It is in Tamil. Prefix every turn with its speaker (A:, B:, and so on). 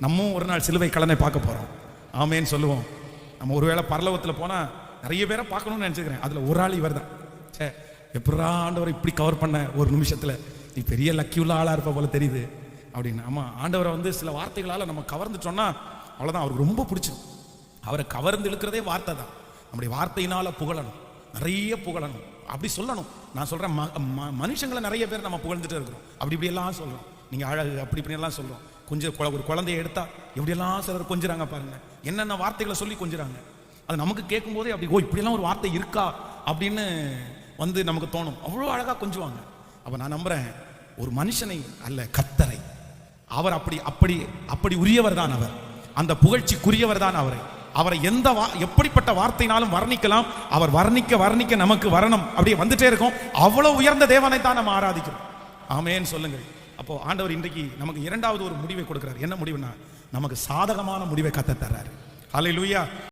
A: நம்ம ஒரு நாள் சிலுவை கலனை பார்க்க போகிறோம். ஆமேன்னு சொல்லுவோம். நம்ம ஒருவேளை பரலோகத்தில் போனால் நிறைய பேரை பார்க்கணும்னு நினச்சிக்கிறேன். அதில் ஒரு ஆள் இவர் தான். சே, எப்படா ஆண்டவரை இப்படி கவர் பண்ண ஒரு நிமிஷத்தில், நீ பெரிய லக்கி உள்ள ஆளாக இருப்ப போல தெரியுது அப்படின்னு. ஆமாம், ஆண்டவரை வந்து சில வார்த்தைகளால் நம்ம கவர்ந்துட்டோன்னா அவ்வளோதான், அவருக்கு ரொம்ப பிடிச்சிடும். அவரை கவர்ந்து இழுக்கிறதே வார்த்தை தான். நம்முடைய வார்த்தையினால் புகழணும், நிறைய புகழணும், அப்படி சொல்லணும். நான் சொல்கிறேன், மனுஷங்களை நிறைய பேர் நம்ம புகழ்ந்துட்டு இருக்கிறோம். அப்படி இப்படியெல்லாம் சொல்கிறோம், நீங்கள் அழகு அப்படி இப்படியெல்லாம் சொல்கிறோம். கொஞ்சம் ஒரு குழந்தைய எடுத்தா எப்படியெல்லாம் சிலர் கொஞ்சிறாங்க பாருங்க, என்னென்ன வார்த்தைகளை சொல்லி கொஞ்சிறாங்க. அது நமக்கு கேட்கும் போதே அப்படி, ஓ இப்படியெல்லாம் ஒரு வார்த்தை இருக்கா அப்படின்னு வந்து நமக்கு தோணும். அவ்வளோ அழகாக கொஞ்சுவாங்க. அப்போ நான் நம்புகிறேன், ஒரு மனுஷனை அல்ல, கர்த்தரை, அவர் அப்படி அப்படி அப்படி உரியவர் தான் அவர். அந்த புகழ்ச்சிக்குரியவர் தான் அவரை. அவரை எந்த எப்படிப்பட்ட வார்த்தையினாலும் வர்ணிக்கலாம். அவர் வர்ணிக்க வர்ணிக்க நமக்கு வரணும் அப்படியே வந்துட்டே இருக்கும். அவ்வளோ உயர்ந்த தேவனை தான் நம்ம ஆராதிக்கிறோம். ஆமேன்னு சொல்லுங்கள். அப்போ ஆண்டவர் இன்றைக்கு நமக்கு இரண்டாவது ஒரு முடிவை கொடுக்கிறார். என்ன முடிவுனா, நமக்கு சாதகமான முடிவை கத்த தர்றாரு. ஹல்லேலூயா.